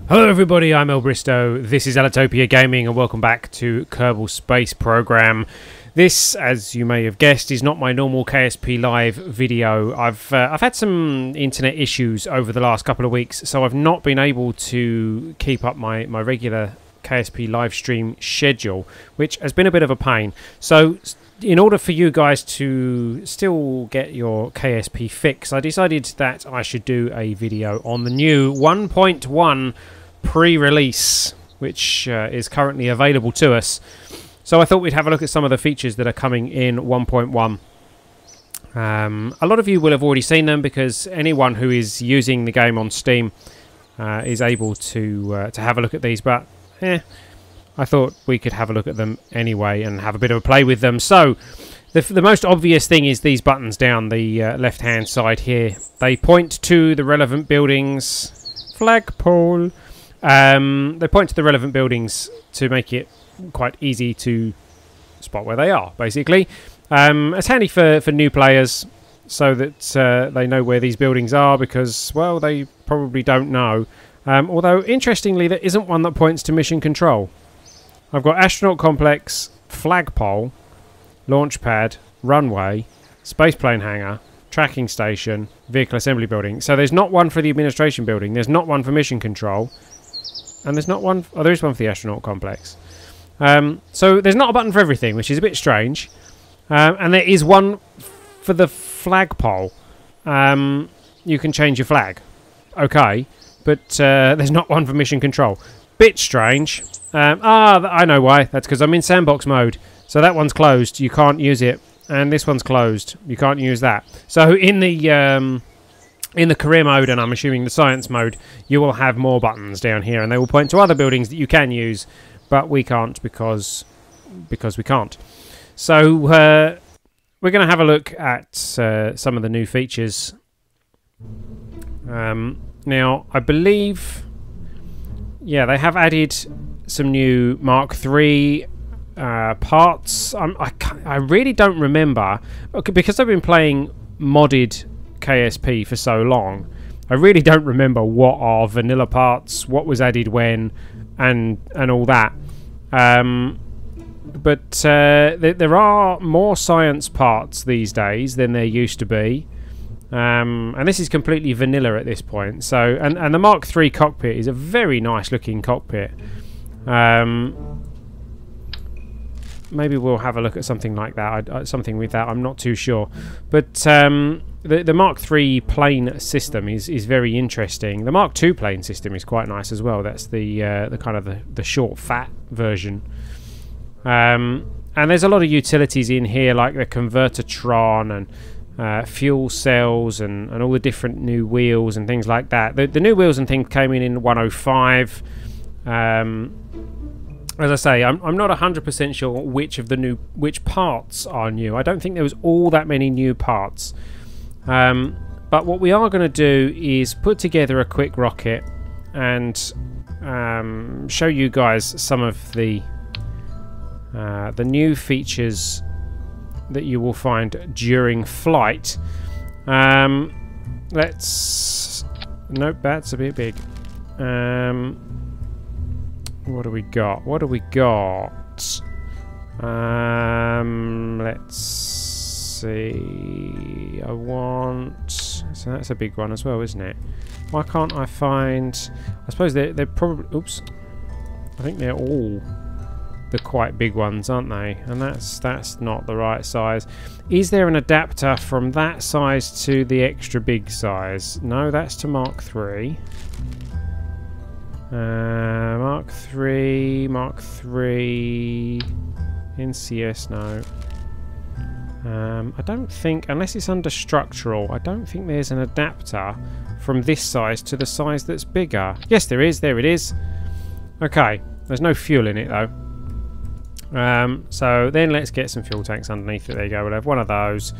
Hello everybody, I'm Ellbristow, this is Ellitopia Gaming and welcome back to Kerbal Space Program. This, as you may have guessed, is not my normal KSP Live video. I've had some internet issues over the last couple of weeks, so I've not been able to keep up my regular KSP live stream schedule, which has been a bit of a pain. So in order for you guys to still get your KSP fix, I decided that I should do a video on the new 1.1 pre-release, which is currently available to us. So I thought we'd have a look at some of the features that are coming in 1.1. A lot of you will have already seen them because anyone who is using the game on Steam is able to have a look at these, but I thought we could have a look at them anyway and have a bit of a play with them. So the most obvious thing is these buttons down the left hand side here. They point to the relevant buildings. Flagpole. They point to the relevant buildings to make it quite easy to spot where they are, basically. It's handy for new players so that they know where these buildings are because, well, they probably don't know. Although, interestingly, there isn't one that points to mission control. I've got Astronaut Complex, Flagpole, Launch Pad, Runway, Spaceplane Hangar, Tracking Station, Vehicle Assembly Building. So there's not one for the Administration Building, there's not one for Mission Control, and there's not one... Oh, there is one for the Astronaut Complex. So there's not a button for everything, which is a bit strange. And there is one for the Flagpole. You can change your flag. Okay, but there's not one for Mission Control. Bit strange. I know why. That's because I'm in Sandbox Mode. So that one's closed. You can't use it. And this one's closed. You can't use that. So in the career mode, and I'm assuming the science mode, you will have more buttons down here. And they will point to other buildings that you can use. But we can't because we can't. So we're going to have a look at some of the new features. Now, I believe... Yeah, they have added some new Mark III parts. I really don't remember. Okay, because I've been playing modded KSP for so long, I really don't remember what are vanilla parts, what was added when, and all that. But there are more science parts these days than there used to be. And this is completely vanilla at this point. So, and the Mark III cockpit is a very nice looking cockpit. Maybe we'll have a look at something like that. Something with that, I'm not too sure. But the Mark III plane system is very interesting. The Mark II plane system is quite nice as well. That's the kind of the short, fat version. And there's a lot of utilities in here, like the Convertitron and fuel cells and all the different new wheels and things like that. The new wheels and things came in 105. As I say, I'm not 100% sure which parts are new. I don't think there was all that many new parts. But what we are going to do is put together a quick rocket and show you guys some of the new features that you will find during flight. Let's... Nope, that's a bit big. What do we got? What do we got? Let's see. I want... So that's a big one as well, isn't it? Why can't I find... I suppose they're probably... Oops. I think they're all... the quite big ones, aren't they? And that's not the right size. Is there an adapter from that size to the extra big size? No, that's to Mark III. Mark III, NCS, no. I don't think, unless it's under structural, I don't think there's an adapter from this size to the size that's bigger. Yes, there is. There it is. Okay, there's no fuel in it though. So then let's get some fuel tanks underneath it. There you go. We'll have one of those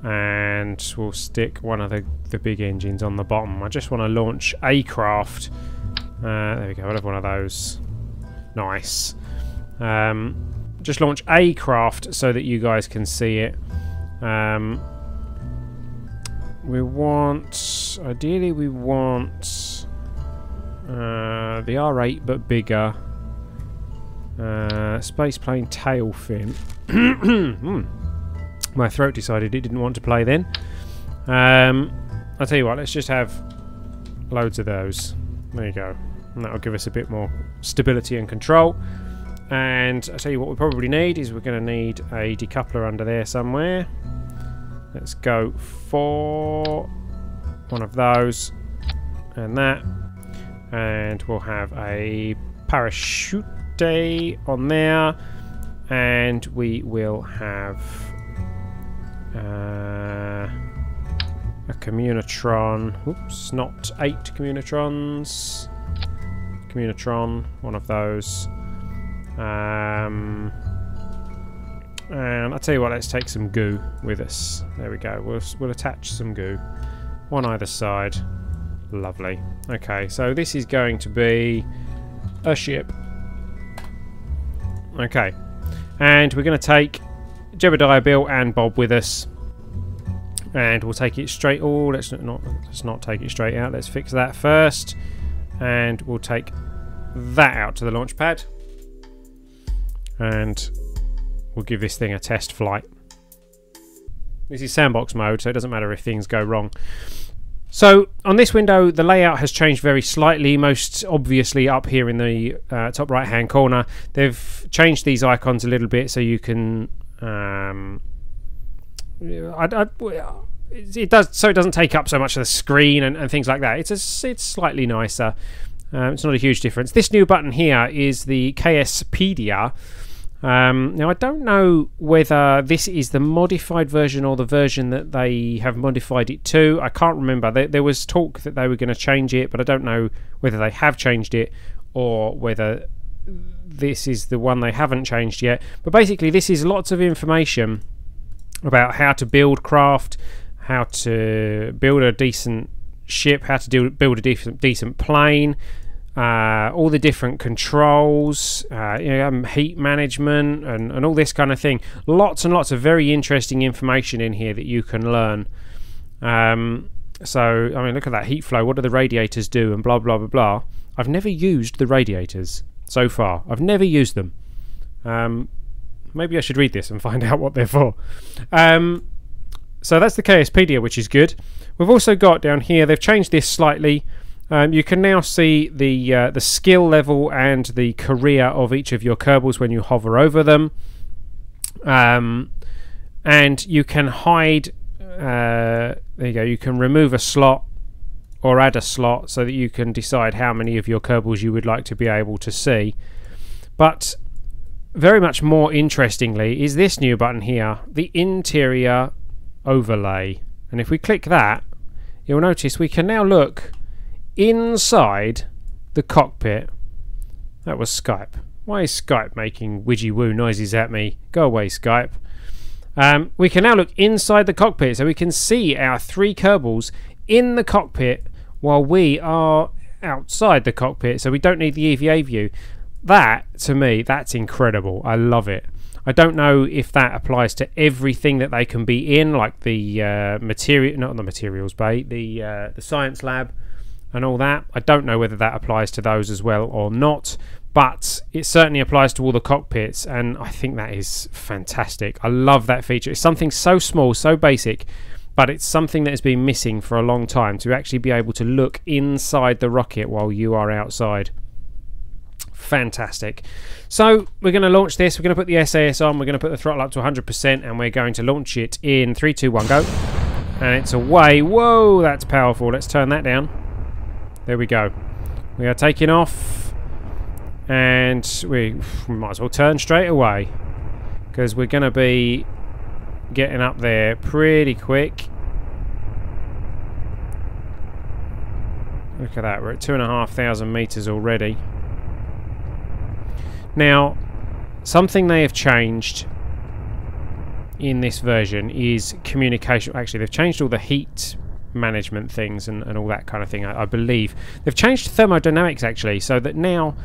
and we'll stick one of the big engines on the bottom. I just want to launch a craft. There we go. We'll have one of those. Nice. Just launch a craft so that you guys can see it. We want... Ideally we want The R8 but bigger. Space plane tail fin. My throat decided it didn't want to play then. I'll tell you what, let's just have loads of those. There you go. And that'll give us a bit more stability and control. And I'll tell you what we probably need is we're going to need a decoupler under there somewhere. Let's go for one of those and that. And we'll have a parachute on there. And we will have a communitron. Oops, not 8 communitrons. Communitron, one of those. And I'll tell you what, let's take some goo with us. There we go. We'll attach some goo. One either side. Lovely. Okay, so this is going to be a ship. Okay. And we're going to take Jebediah, Bill and Bob with us. And we'll take it straight... Oh, let's not take it straight out. Let's fix that first. And we'll take that out to the launch pad. And we'll give this thing a test flight. This is Sandbox Mode, so it doesn't matter if things go wrong. So, on this window, the layout has changed very slightly. Most obviously up here in the top right-hand corner. They've changed these icons a little bit so you can... it doesn't take up so much of the screen and things like that. It's slightly nicer. It's not a huge difference. This new button here is the KSpedia. Now I don't know whether this is the modified version or the version that they have modified it to. I can't remember. There was talk that they were going to change it, but I don't know whether they have changed it or whether this is the one they haven't changed yet. But basically this is lots of information about how to build craft, how to build a decent ship, how to build a decent plane, all the different controls, heat management and all this kind of thing. Lots and lots of very interesting information in here that you can learn. So, I mean, look at that heat flow. What do the radiators do and blah, blah, blah, blah. I've never used the radiators so far. I've never used them. Maybe I should read this and find out what they're for. So that's the KSpedia, which is good. We've also got down here, they've changed this slightly. You can now see the skill level and the career of each of your Kerbals when you hover over them. And you can hide, there you go, you can remove a slot or add a slot so that you can decide how many of your Kerbals you would like to be able to see. But very much more interestingly is this new button here, the interior overlay. And if we click that, you'll notice we can now look inside the cockpit. That was Skype. Why is Skype making widgy woo noises at me? Go away, Skype. We can now look inside the cockpit, so we can see our 3 Kerbals in the cockpit while we are outside the cockpit, so we don't need the EVA view. That, to me, that's incredible. I love it. I don't know if that applies to everything that they can be in, like the not the materials bay, the science lab and all that. I don't know whether that applies to those as well or not, but it certainly applies to all the cockpits, and I think that is fantastic. I love that feature. It's something so small, so basic, but it's something that has been missing for a long time, to actually be able to look inside the rocket while you are outside. Fantastic. So we're going to launch this. We're going to put the SAS on. We're going to put the throttle up to 100%, and we're going to launch it in 3, 2, 1, go. And it's away. Whoa, that's powerful. Let's turn that down. There we go. We are taking off, and we might as well turn straight away, because we're going to be getting up there pretty quick. Look at that. We're at 2,500 meters already. Now, something they have changed in this version is communication. Actually, they've changed all the heat management things and all that kind of thing, I believe. They've changed thermodynamics, actually, so that now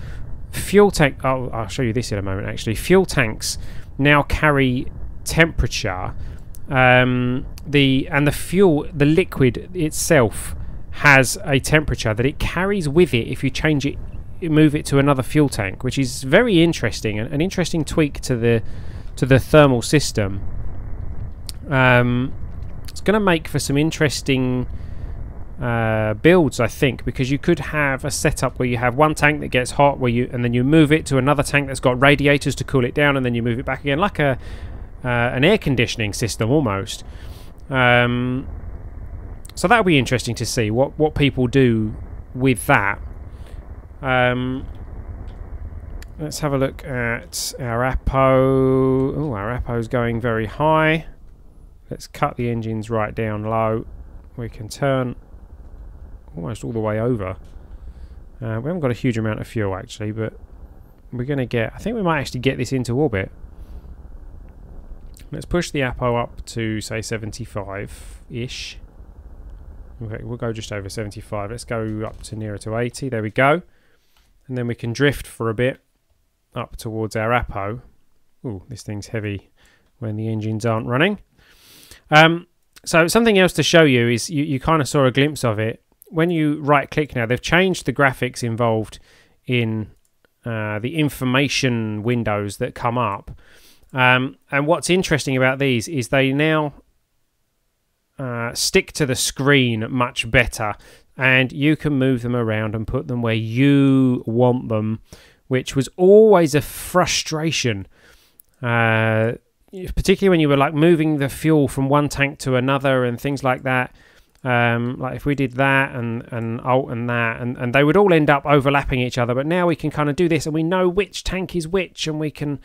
fuel tank... Oh, I'll show you this in a moment, actually. Fuel tanks now carry temperature. The fuel, the liquid itself, has a temperature that it carries with it if you change it, move it to another fuel tank, which is very interesting, an interesting tweak to the thermal system. It's going to make for some interesting builds, I think, because you could have a setup where you have one tank that gets hot, and then you move it to another tank that's got radiators to cool it down, and then you move it back again, like an air conditioning system almost. So that'll be interesting to see what people do with that. Let's have a look at our Apo. Oh, our Apo's going very high. Let's cut the engines right down low. We can turn almost all the way over. We haven't got a huge amount of fuel actually, but we're going to get... I think we might actually get this into orbit. Let's push the Apo up to, say, 75-ish. Okay, we'll go just over 75. Let's go up to nearer to 80. There we go. And then we can drift for a bit up towards our Apo. Ooh, this thing's heavy when the engines aren't running. So something else to show you is you kind of saw a glimpse of it. When you right-click now, they've changed the graphics involved in the information windows that come up. And what's interesting about these is they now stick to the screen much better, and you can move them around and put them where you want them, which was always a frustration, particularly when you were like moving the fuel from one tank to another and things like that. Like if we did that and alt and that, and they would all end up overlapping each other, but now we can kind of do this and we know which tank is which, and we can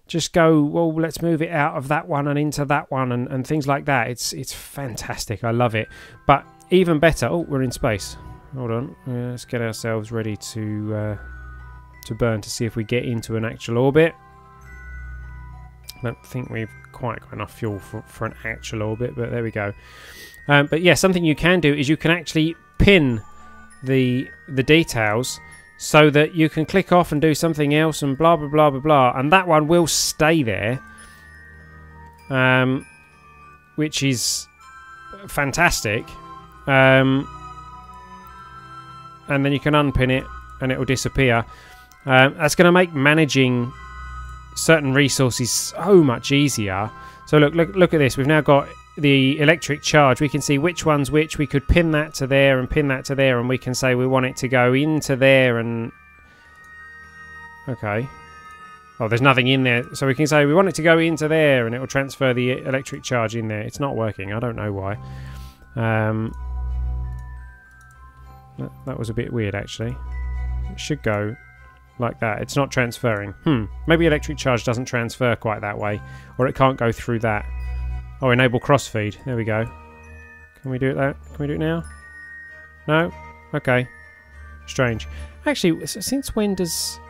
just go, well, let's move it out of that one and into that one, and things like that. It's fantastic. I love it. But even better, oh, we're in space. Hold on, let's get ourselves ready to burn to see if we get into an actual orbit. I don't think we've quite got enough fuel for an actual orbit, but there we go. But yeah, something you can do is you can actually pin the details so that you can click off and do something else and blah, blah, blah, blah, blah. And that one will stay there, which is fantastic. And then you can unpin it and it will disappear. That's going to make managing certain resources so much easier. So look at this. We've now got the electric charge. We can see which one's which. We could pin that to there and pin that to there, and we can say we want it to go into there, and okay, oh, there's nothing in there, so we can say we want it to go into there, and it will transfer the electric charge in there. It's not working. I don't know why. That was a bit weird actually. It should go like that. It's not transferring. Maybe electric charge doesn't transfer quite that way, or it can't go through that. Oh, enable crossfeed. There we go. Can we do it that? Can we do it now? No? Okay. Strange. Actually, since when does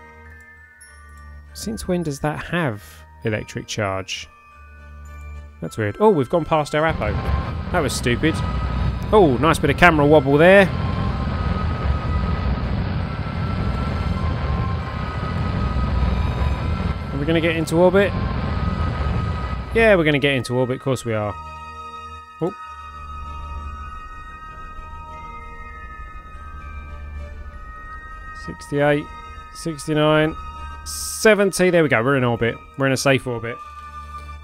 that have electric charge? That's weird. Oh, we've gone past our Apo. That was stupid. Oh, nice bit of camera wobble there. Are we going to get into orbit? Yeah, we're going to get into orbit, of course we are. Oh. $68, $69, $70. There we go, we're in orbit. We're in a safe orbit.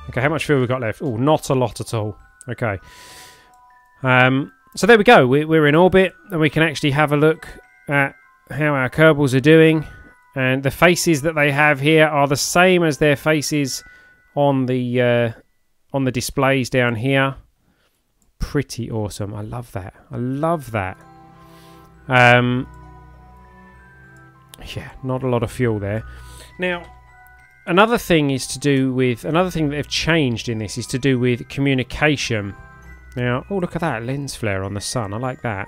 Okay, how much fuel we got left? Oh, not a lot at all. Okay. So there we go. We're in orbit, and we can actually have a look at how our Kerbals are doing. And the faces that they have here are the same as their faces on the displays down here. Pretty awesome. I love that. I love that. Yeah, not a lot of fuel there. Now, another thing that they've changed in this is to do with communication. Now, oh, look at that lens flare on the sun. I like that.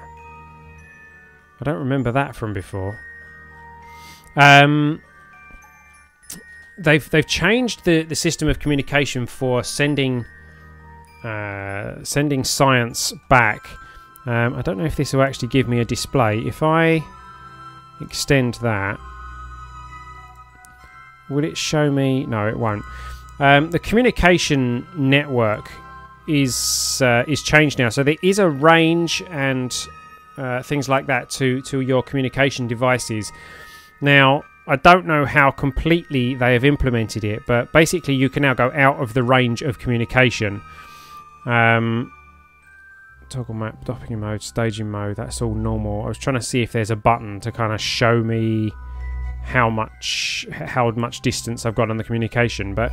I don't remember that from before. They've changed the system of communication for sending science back. I don't know if this will actually give me a display. If I extend that, will it show me? No, it won't. The communication network is changed now, so there is a range and things like that to your communication devices. Now, I don't know how completely they have implemented it, but basically you can now go out of the range of communication. Toggle map, dopping mode, staging mode, that's all normal. I was trying to see if there's a button to kind of show me how much distance I've got on the communication. But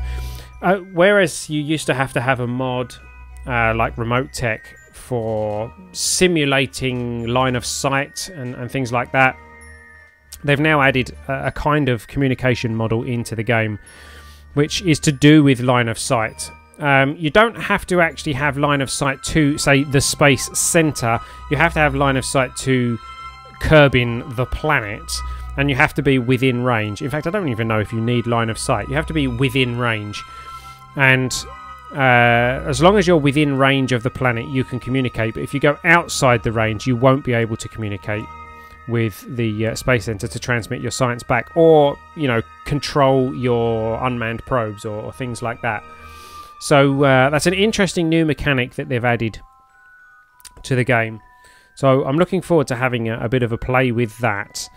whereas you used to have a mod like Remote Tech for simulating line of sight and things like that, they've now added a kind of communication model into the game, which is to do with line of sight. You don't have to actually have line of sight to, say, the space center. You have to have line of sight to curbing the planet, and you have to be within range. In fact, I don't even know if you need line of sight. You have to be within range, and as long as you're within range of the planet, you can communicate. But if you go outside the range, you won't be able to communicate with the space center to transmit your science back, or, you know, control your unmanned probes or things like that. So that's an interesting new mechanic that they've added to the game. So I'm looking forward to having a bit of a play with that.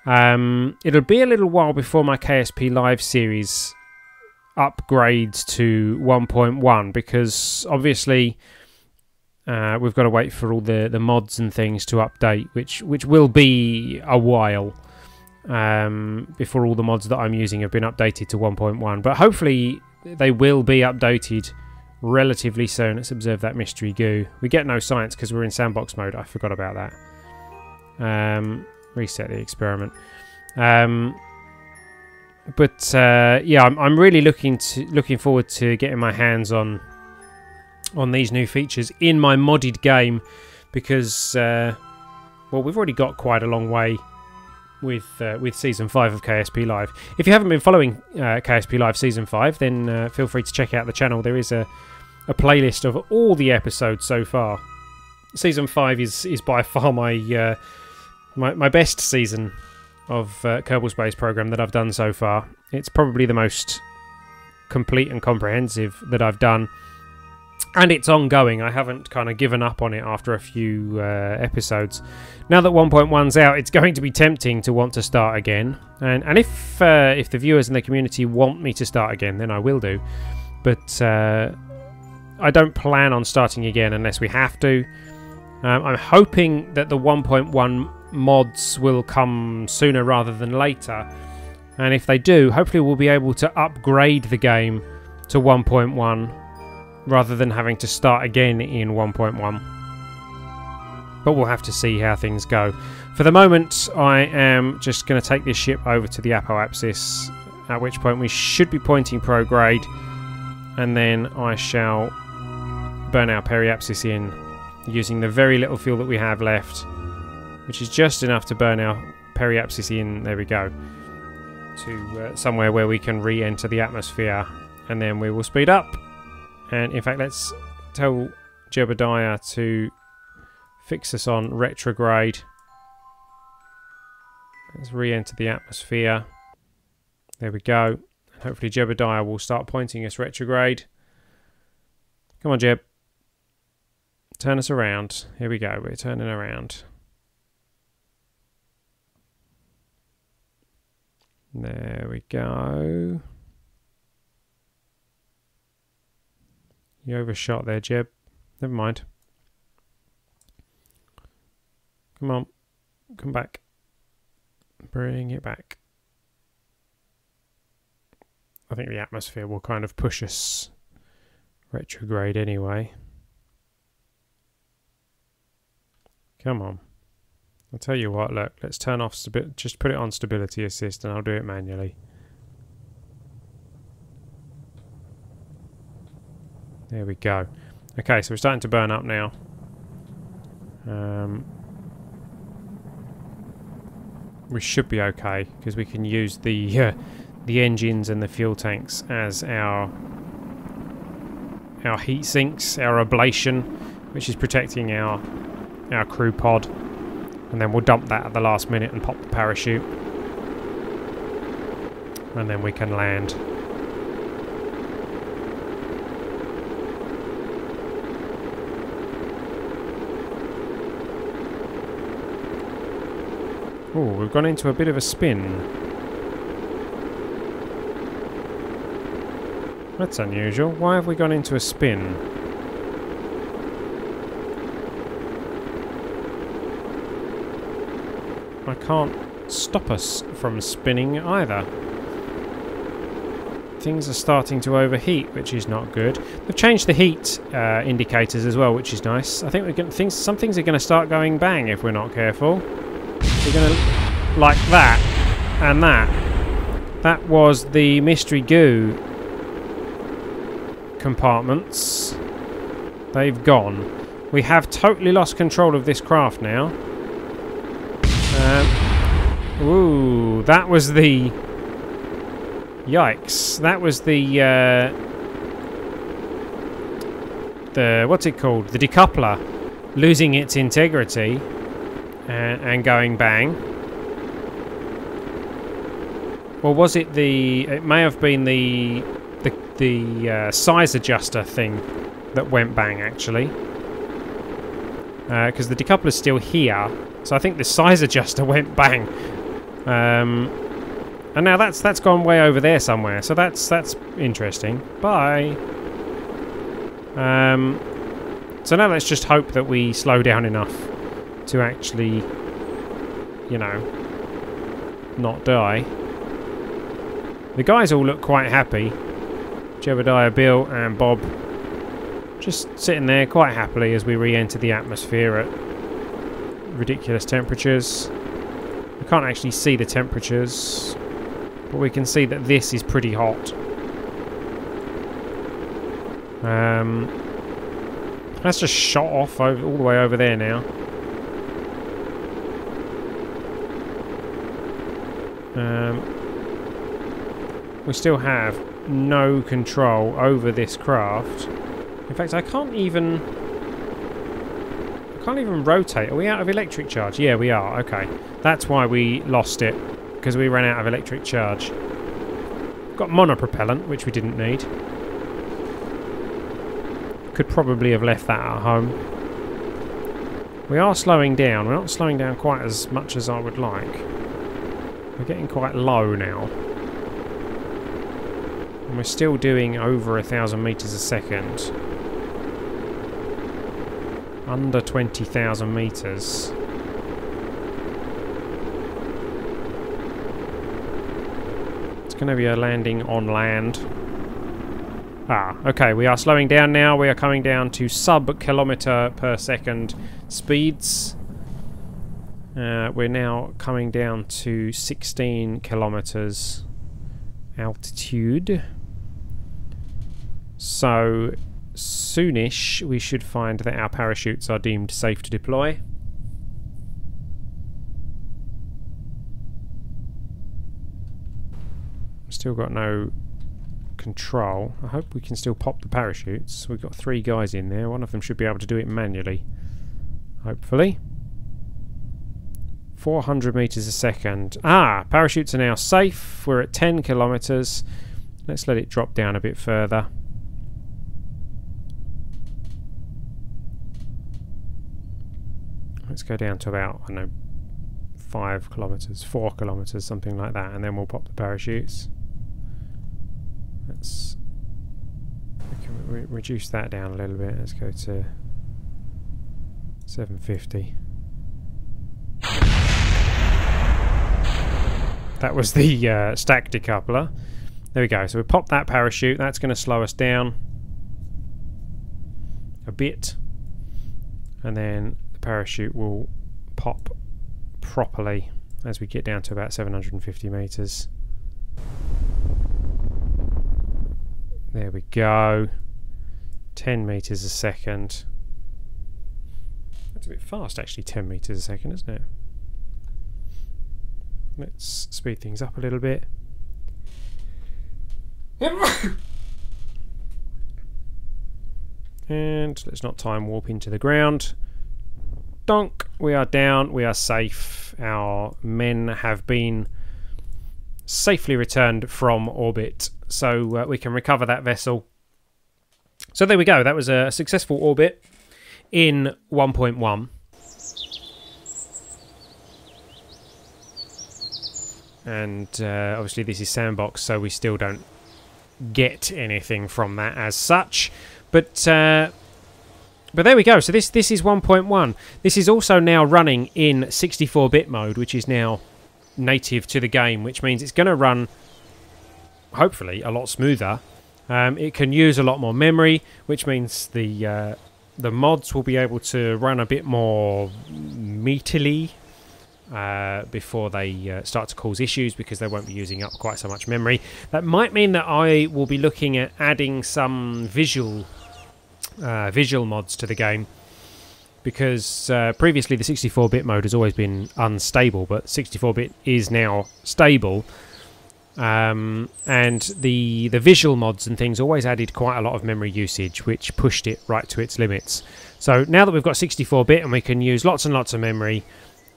It'll be a little while before my KSP Live series upgrades to 1.1, because obviously we've got to wait for all the mods and things to update, which will be a while before all the mods that I'm using have been updated to 1.1. But hopefully they will be updated relatively soon. Let's observe that mystery goo. We get no science because we're in sandbox mode. I forgot about that. Reset the experiment. Yeah, I'm really looking forward to getting my hands on these new features in my modded game, because well, we've already got quite a long way with Season 5 of KSP Live. If you haven't been following KSP Live Season 5, then feel free to check out the channel. There is a playlist of all the episodes so far. Season 5 is by far my best season of Kerbal Space Program that I've done so far. It's probably the most complete and comprehensive that I've done. And it's ongoing. I haven't kind of given up on it after a few episodes. Now that 1.1's out, it's going to be tempting to want to start again. And if the viewers in the community want me to start again, then I will do. But I don't plan on starting again unless we have to. I'm hoping that the 1.1 mods will come sooner rather than later. And if they do, hopefully we'll be able to upgrade the game to 1.1. rather than having to start again in 1.1. But we'll have to see how things go. For the moment, I am just going to take this ship over to the apoapsis, at which point we should be pointing prograde, and then I shall burn our periapsis in using the very little fuel that we have left, which is just enough to burn our periapsis in, there we go, to somewhere where we can re-enter the atmosphere, and then we will speed up. And in fact, let's tell Jebediah to fix us on retrograde. Let's re-enter the atmosphere. There we go. Hopefully Jebediah will start pointing us retrograde. Come on, Jeb. Turn us around. Here we go. We're turning around. There we go. You overshot there, Jeb. Never mind. Come on. Come back. Bring it back. I think the atmosphere will kind of push us retrograde anyway. Come on. I'll tell you what, look. Let's turn off just put it on stability assist and I'll do it manually. There we go. Okay, so we're starting to burn up now. We should be okay because we can use the engines and the fuel tanks as our heat sinks, our ablation, which is protecting our crew pod, and then we'll dump that at the last minute and pop the parachute, and then we can land. Oh, we've gone into a bit of a spin. That's unusual. Why have we gone into a spin? I can't stop us from spinning either. Things are starting to overheat, which is not good. They've changed the heat indicators as well, which is nice. I think some things are going to start going bang if we're not careful. We're going to like that and that. That was the mystery goo compartments. They've gone. We have totally lost control of this craft now. Ooh, that was the... Yikes. That was the what's it called? The decoupler losing its integrity and going bang. Or was it the... It may have been the size adjuster thing that went bang, actually. Because the decoupler's still here. So I think the size adjuster went bang. And now that's gone way over there somewhere. So that's interesting. Bye. So now let's just hope that we slow down enough to actually, you know, not die. The guys all look quite happy. Jebediah, Bill and Bob just sitting there quite happily as we re-enter the atmosphere at ridiculous temperatures. We can't actually see the temperatures, but we can see that this is pretty hot. That's just shot off all the way over there now. We still have no control over this craft. In fact, I can't even rotate. Are we out of electric charge? Yeah, we are. Okay. That's why we lost it, because we ran out of electric charge. Got monopropellant, which we didn't need. Could probably have left that at home. We are slowing down. We're not slowing down quite as much as I would like. We're getting quite low now. And we're still doing over 1,000 meters a second. Under 20,000 meters. It's going to be a landing on land. Ah, okay, we are slowing down now. We are coming down to sub-kilometer per second speeds. We're now coming down to 16 kilometers altitude. So soonish we should find that our parachutes are deemed safe to deploy. Still got no control. I hope we can still pop the parachutes. We've got 3 guys in there. One of them should be able to do it manually, hopefully. 400 meters a second. Ah, parachutes are now safe. We're at 10 kilometers. Let's let it drop down a bit further. Let's go down to about, I don't know, 5 kilometers, 4 kilometers, something like that, and then we'll pop the parachutes. Let's reduce that down a little bit. Let's go to 750. That was the stack decoupler. There we go. So we pop that parachute. That's going to slow us down a bit, and then the parachute will pop properly as we get down to about 750 meters. There we go. 10 meters a second. That's a bit fast, actually. 10 meters a second, isn't it? Let's speed things up a little bit. And let's not time warp into the ground. Donk! We are down. We are safe. Our men have been safely returned from orbit. So we can recover that vessel. So there we go. That was a successful orbit in 1.1. and obviously this is Sandbox, so we still don't get anything from that as such. But there we go. So this is 1.1. This is also now running in 64-bit mode, which is now native to the game, which means it's going to run hopefully a lot smoother. It can use a lot more memory, which means the mods will be able to run a bit more meatily before they start to cause issues, because they won't be using up quite so much memory. That might mean that I will be looking at adding some visual mods to the game, because previously the 64-bit mode has always been unstable, but 64-bit is now stable. And the visual mods and things always added quite a lot of memory usage, which pushed it right to its limits. So now that we've got 64-bit and we can use lots and lots of memory,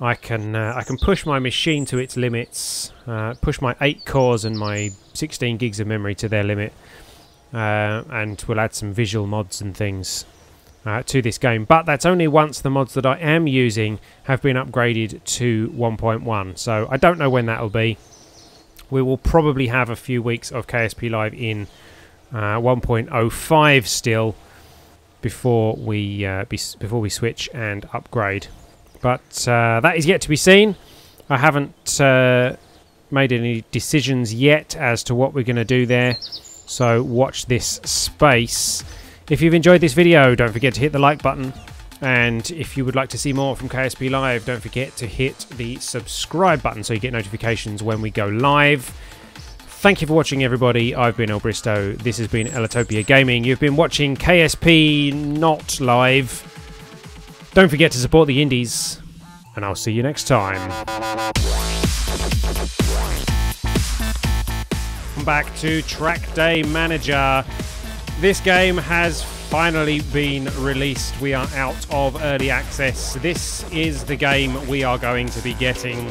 I can push my machine to its limits, push my 8 cores and my 16 gigs of memory to their limit, and we'll add some visual mods and things to this game. But that's only once the mods that I am using have been upgraded to 1.1, so I don't know when that'll be. We will probably have a few weeks of KSP Live in 1.05 still before we switch and upgrade. But that is yet to be seen. I haven't made any decisions yet as to what we're going to do there, so watch this space. If you've enjoyed this video, don't forget to hit the like button. And if you would like to see more from KSP Live, don't forget to hit the subscribe button so you get notifications when we go live. Thank you for watching, everybody. I've been ellbristow. This has been Ellitopia Gaming. You've been watching KSP not live. Don't forget to support the indies, and I'll see you next time. Welcome back to Track Day Manager. This game has finally been released. We are out of early access. This is the game we are going to be getting.